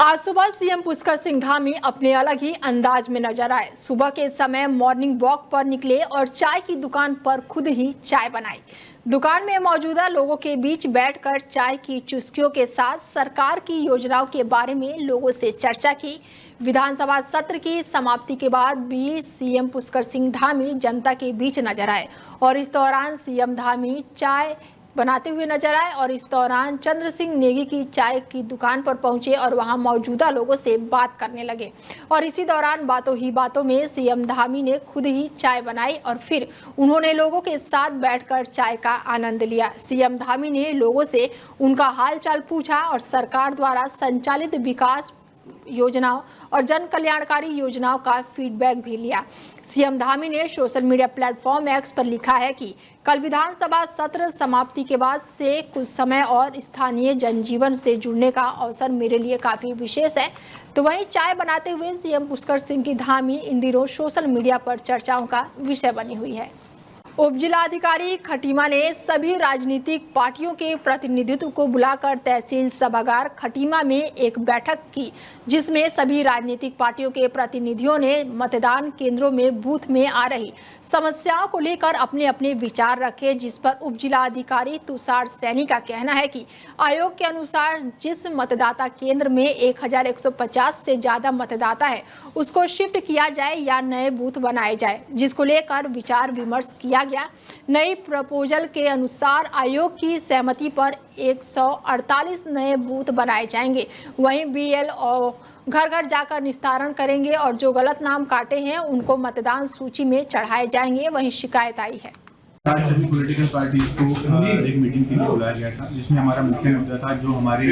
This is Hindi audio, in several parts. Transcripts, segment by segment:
आज सुबह सीएम पुष्कर सिंह धामी अपने अलग ही अंदाज में नजर आए। सुबह के समय मॉर्निंग वॉक पर निकले और चाय की दुकान पर खुद ही चाय बनाई। दुकान में मौजूदा लोगों के बीच बैठकर चाय की चुस्कियों के साथ सरकार की योजनाओं के बारे में लोगों से चर्चा की। विधानसभा सत्र की समाप्ति के बाद भी सीएम पुष्कर सिंह धामी जनता के बीच नजर आए और इस दौरान सीएम धामी चाय बनाते हुए नजर आए और इस दौरान चंद्र सिंह नेगी की चाय की दुकान पर पहुंचे और वहां मौजूदा लोगों से बात करने लगे और इसी दौरान बातों ही बातों में सीएम धामी ने खुद ही चाय बनाई और फिर उन्होंने लोगों के साथ बैठकर चाय का आनंद लिया। सीएम धामी ने लोगों से उनका हालचाल पूछा और सरकार द्वारा संचालित विकास योजनाओं और जन कल्याणकारी योजनाओं का फीडबैक भी लिया। सीएम धामी ने सोशल मीडिया प्लेटफॉर्म एक्स पर लिखा है कि कल विधानसभा सत्र समाप्ति के बाद से कुछ समय और स्थानीय जनजीवन से जुड़ने का अवसर मेरे लिए काफी विशेष है। तो वहीं चाय बनाते हुए सीएम पुष्कर सिंह की धामी इन दिनों सोशल मीडिया पर चर्चाओं का विषय बनी हुई है। उप जिलाधिकारी खटीमा ने सभी राजनीतिक पार्टियों के प्रतिनिधित्व को बुलाकर तहसील सभागार खटीमा में एक बैठक की, जिसमें सभी राजनीतिक पार्टियों के प्रतिनिधियों ने मतदान केंद्रों में बूथ में आ रही समस्याओं को लेकर अपने अपने विचार रखे, जिस पर उप जिलाधिकारी तुषार सैनी का कहना है कि आयोग के अनुसार जिस मतदाता केंद्र में 1150 से ज्यादा मतदाता है उसको शिफ्ट किया जाए या नए बूथ बनाए जाए, जिसको लेकर विचार विमर्श किया गया। नई प्रपोजल के अनुसार आयोग की सहमति पर 148 नए बूथ बनाए जाएंगे। वहीं बीएल और घर घर जाकर निस्तारण करेंगे और जो गलत नाम काटे हैं उनको मतदान सूची में चढ़ाए जाएंगे। वहीं शिकायत आई है। आज सभी पॉलिटिकल पार्टी को एक मीटिंग के लिए बुलाया गया था, जिसमें हमारा मुख्य मुद्दा था जो हमारे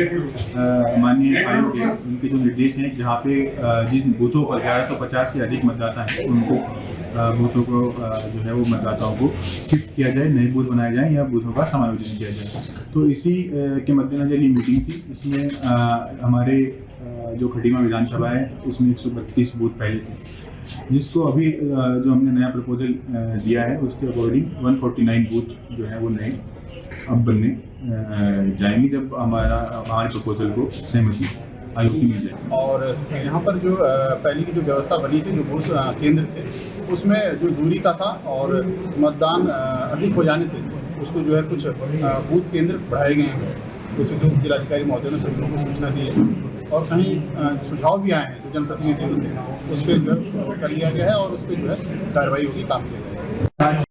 माननीय आयोग है उनके जो निर्देश हैं, जहाँ पे जिन बूथों पर 1150 से अधिक मतदाता हैं उनको बूथों को जो है वो मतदाताओं को शिफ्ट किया जाए, नए बूथ बनाए जाएं या बूथों का समायोजन किया जाए। तो इसी के मद्देनजर ये मीटिंग थी। इसमें हमारे जो खटीमा विधानसभा है इसमें 132 बूथ पहले थे, जिसको अभी जो हमने नया प्रपोजल दिया है उसके अकॉर्डिंग 149 बूथ जो है वो नए अब बनने जाएंगे जब हमारे प्रपोजल को सहमति आयोग की मिल जाए। और यहाँ पर जो पहले की जो व्यवस्था बनी थी, जो बूथ केंद्र थे, उसमें जो दूरी का था और मतदान अधिक हो जाने से उसको जो है कुछ बूथ केंद्र बढ़ाए गए हैं। उसमें जो जिलाधिकारी महोदय ने सभी लोगों को सूचना दी है और कहीं सुझाव भी आए हैं जो जनप्रतिनिधियों से, उस पर जो है कर लिया गया है और उस पर जो है कार्रवाई होगी, काम किया जाएगा।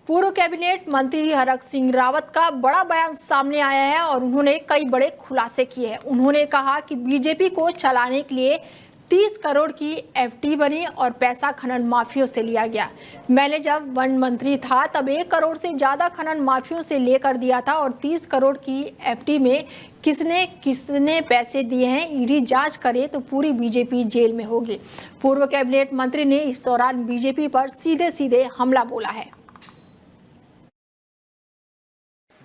पूर्व कैबिनेट मंत्री हरक सिंह रावत का बड़ा बयान सामने आया है और उन्होंने कई बड़े खुलासे किए हैं। उन्होंने कहा कि बीजेपी को चलाने के लिए 30 करोड़ की एफडी बनी और पैसा खनन माफियों से लिया गया। मैंने जब वन मंत्री था तब 1 करोड़ से ज्यादा खनन माफियों से लेकर दिया था और 30 करोड़ की एफडी में किसने किसने पैसे दिए हैं, ईडी जांच करे तो पूरी बीजेपी जेल में होगी। पूर्व कैबिनेट मंत्री ने इस दौरान बीजेपी पर सीधे सीधे हमला बोला है।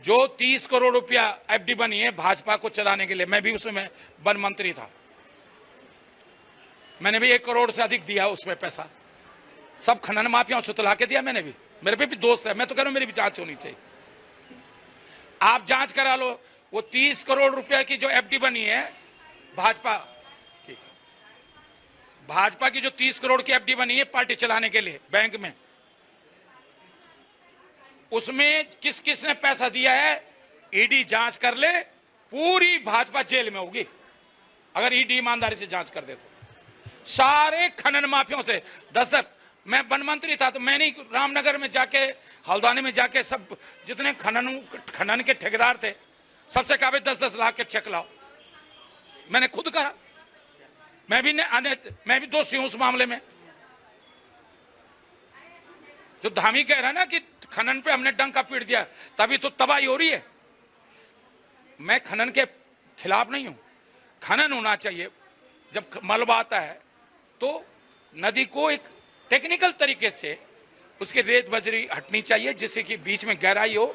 जो 30 करोड़ रुपया एफडी बनी है भाजपा को चलाने के लिए, मैं भी उसमें वन मंत्री था, मैंने भी 1 करोड़ से अधिक दिया उसमें पैसा, सब खनन माफियाओं से तुला के दिया। मैंने भी, मेरे पे भी दोस्त है, मैं तो कह रहा हूं मेरी भी जांच होनी चाहिए। आप जांच करा लो। वो 30 करोड़ रुपया की जो एफडी बनी है भाजपा की जो 30 करोड़ की एफडी बनी है पार्टी चलाने के लिए बैंक में, उसमें किस किस ने पैसा दिया है ईडी जांच कर ले, पूरी भाजपा जेल में होगी अगर ईडी ईमानदारी से जांच कर दे तो। सारे खनन माफियों से 10 मैं वन मंत्री था तो मैंने रामनगर में जाके, हल्द्वानी में जाके सब जितने खनन के ठेकेदार थे सबसे कहा 10-10 लाख के चेक लाओ। मैंने खुद करा, मैं भी दोषी हूं उस मामले में। जो धामी कह रहा है ना कि खनन पे हमने डंका पीट दिया तभी तो तबाही हो रही है, मैं खनन के खिलाफ नहीं हूं। खनन होना चाहिए। जब मलबा आता है तो नदी को एक टेक्निकल तरीके से उसकी रेत बजरी हटनी चाहिए, जिससे कि बीच में गहराई हो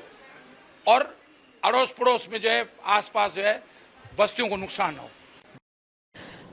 और अड़ोस पड़ोस में जो है आसपास जो है बस्तियों को नुकसान हो।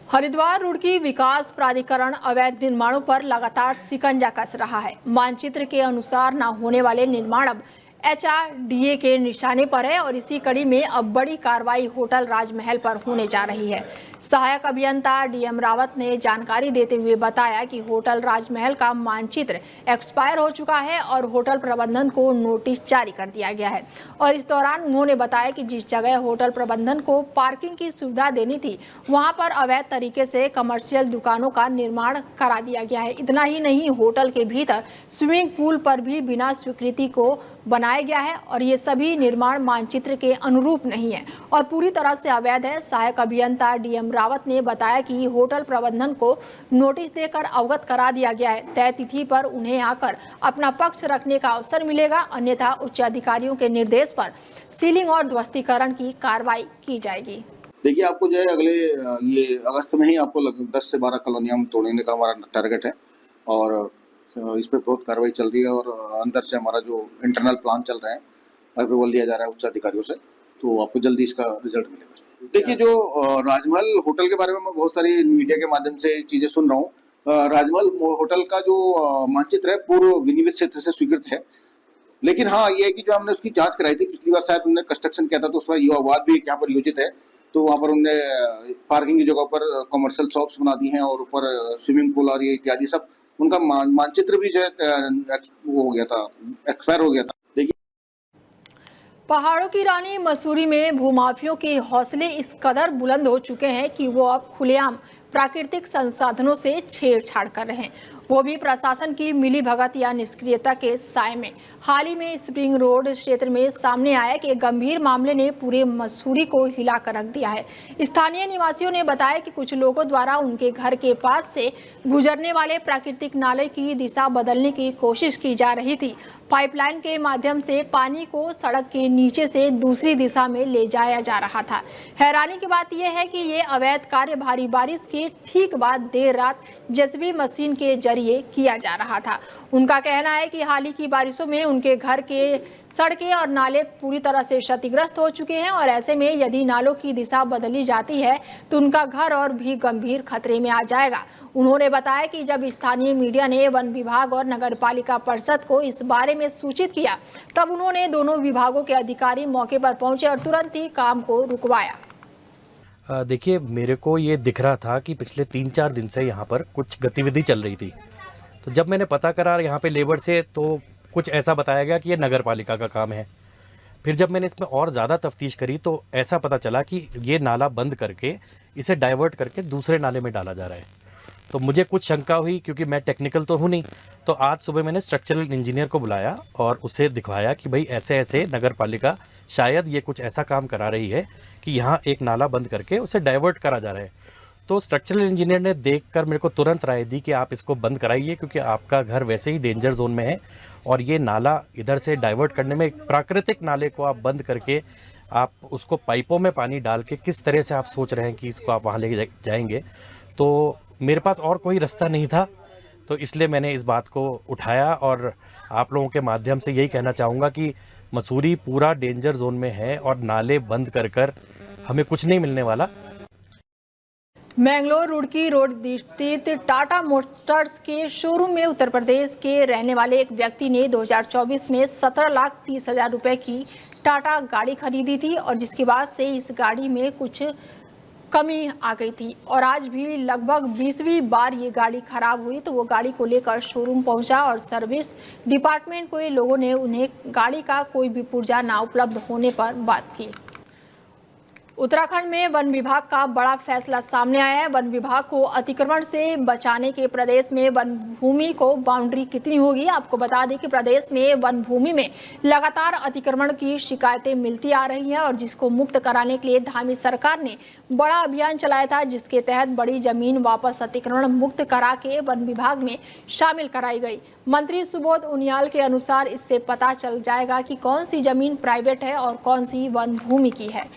हरिद्वार रुड़की विकास प्राधिकरण अवैध निर्माणों पर लगातार शिकंजा कस रहा है। मानचित्र के अनुसार न होने वाले निर्माण अब एचआरडीए के निशाने पर है और इसी कड़ी में अब बड़ी कार्रवाई होटल राजमहल पर होने जा रही है। सहायक अभियंता डीएम रावत ने जानकारी देते हुए बताया कि होटल राजमहल का मानचित्र एक्सपायर हो चुका है और होटल प्रबंधन को नोटिस जारी कर दिया गया है। और इस दौरान उन्होंने बताया कि जिस जगह होटल प्रबंधन को पार्किंग की सुविधा देनी थी वहां पर अवैध तरीके से कमर्शियल दुकानों का निर्माण करा दिया गया है। इतना ही नहीं, होटल के भीतर स्विमिंग पूल पर भी बिना स्वीकृति को बनाया गया है और ये सभी निर्माण मानचित्र के अनुरूप नहीं है और पूरी तरह से अवैध है। सहायक अभियंता डीएम रावत ने बताया कि होटल प्रबंधन को नोटिस देकर अवगत करा दिया गया है। तय तिथि पर उन्हें आकर अपना पक्ष रखने का अवसर मिलेगा, अन्यथा उच्च अधिकारियों के निर्देश पर सीलिंग और ध्वस्तीकरण की कार्रवाई की जाएगी। देखिए, आपको जो है अगले ये अगस्त में ही आपको लगभग 10 से 12 कॉलोनियाँ हम तोड़ने का हमारा टारगेट है और इस पर बहुत कार्रवाई चल रही है और अंदर से हमारा जो इंटरनल प्लान चल रहा है, अप्रूवल दिया जा रहा है उच्च अधिकारियों से, तो आपको जल्दी इसका रिजल्ट मिलेगा। देखिए, जो राजमहल होटल के बारे में मैं बहुत सारी मीडिया के माध्यम से चीज़ें सुन रहा हूँ। राजमहल होटल का जो मानचित्र है पूर्व विनिर्मित क्षेत्र से स्वीकृत है, लेकिन हाँ ये है कि जो हमने उसकी जाँच कराई थी पिछली बार, शायद उन्होंने कंस्ट्रक्शन किया था तो उसका युवावाद भी यहाँ पर योजित है, तो वहाँ पर उनने पार्किंग की जगह पर कमर्शियल शॉप्स बना दी हैं और ऊपर स्विमिंग पूल और ये इत्यादि सब, उनका मानचित्र भी जो है वो हो गया था, एक्सपायर हो गया था। देखिए, पहाड़ों की रानी मसूरी में भूमाफियों के हौसले इस कदर बुलंद हो चुके हैं कि वो अब खुलेआम प्राकृतिक संसाधनों से छेड़छाड़ कर रहे हैं, वो भी प्रशासन की मिलीभगत या निष्क्रियता के साए में। हाल ही में स्प्रिंग रोड क्षेत्र में सामने आया कि एक गंभीर मामले ने पूरे मसूरी को हिलाकर रख दिया है। स्थानीय निवासियों ने बताया कि कुछ लोगों द्वारा उनके घर के पास से गुजरने वाले प्राकृतिक नाले की दिशा बदलने की कोशिश की जा रही थी। पाइपलाइन के माध्यम से पानी को सड़क के नीचे से दूसरी दिशा में ले जाया जा रहा था। हैरानी की बात यह है कि ये अवैध कार्य भारी बारिश के ठीक बाद देर रात जेसीबी मशीन के जरिए किया जा रहा था। उनका कहना है कि हाल ही की बारिशों में उनके घर के सड़कें और नाले पूरी तरह से क्षतिग्रस्त हो चुके हैं और ऐसे में यदि नालों की दिशा बदली जाती है तो उनका घर और भी गंभीर खतरे में आ जाएगा। उन्होंने बताया कि जब स्थानीय मीडिया ने वन विभाग और नगरपालिका परिषद को इस बारे में सूचित किया तब उन्होंने दोनों विभागों के अधिकारी मौके पर पहुंचे और तुरंत ही काम को रुकवाया। देखिए, मेरे को ये दिख रहा था कि पिछले 3-4 दिन से यहाँ पर कुछ गतिविधि चल रही थी, तो जब मैंने पता करा यहाँ पे लेबर से तो कुछ ऐसा बताया गया कि ये नगरपालिका का काम है। फिर जब मैंने इसमें और ज़्यादा तफ्तीश करी तो ऐसा पता चला कि ये नाला बंद करके इसे डाइवर्ट करके दूसरे नाले में डाला जा रहा है। तो मुझे कुछ शंका हुई, क्योंकि मैं टेक्निकल तो हूँ नहीं, तो आज सुबह मैंने स्ट्रक्चरल इंजीनियर को बुलाया और उसे दिखवाया कि भाई ऐसे ऐसे नगरपालिका शायद ये कुछ ऐसा काम करा रही है कि यहाँ एक नाला बंद करके उसे डाइवर्ट करा जा रहा है। तो स्ट्रक्चरल इंजीनियर ने देखकर मेरे को तुरंत राय दी कि आप इसको बंद कराइए, क्योंकि आपका घर वैसे ही डेंजर जोन में है और ये नाला इधर से डाइवर्ट करने में, एक प्राकृतिक नाले को आप बंद करके आप उसको पाइपों में पानी डाल के किस तरह से आप सोच रहे हैं कि इसको आप वहाँ ले जाएंगे। तो मेरे पास और कोई रास्ता नहीं था, तो इसलिए मैंने इस बात को उठाया और आप लोगों के माध्यम से यही कहना चाहूँगा कि मसूरी पूरा डेंजर जोन में है और नाले बंद कर हमें कुछ नहीं मिलने वाला। मैंगलोर रुड़की रोड स्थित टाटा मोटर्स के शोरूम में उत्तर प्रदेश के रहने वाले एक व्यक्ति ने 2024 में 17,30,000 रुपए की टाटा गाड़ी खरीदी थी और जिसके बाद से इस गाड़ी में कुछ कमी आ गई थी और आज भी लगभग 20वीं बार ये गाड़ी खराब हुई तो वो गाड़ी को लेकर शोरूम पहुंचा और सर्विस डिपार्टमेंट को लोगों ने उन्हें गाड़ी का कोई भी पुर्जा ना उपलब्ध होने पर बात की। उत्तराखंड में वन विभाग का बड़ा फैसला सामने आया है। वन विभाग को अतिक्रमण से बचाने के प्रदेश में वन भूमि को बाउंड्री कितनी होगी, आपको बता दें कि प्रदेश में वन भूमि में लगातार अतिक्रमण की शिकायतें मिलती आ रही हैं और जिसको मुक्त कराने के लिए धामी सरकार ने बड़ा अभियान चलाया था, जिसके तहत बड़ी जमीन वापस अतिक्रमण मुक्त करा के वन विभाग में शामिल कराई गई। मंत्री सुबोध उनियाल के अनुसार इससे पता चल जाएगा कि कौन सी जमीन प्राइवेट है और कौन सी वन भूमि की है।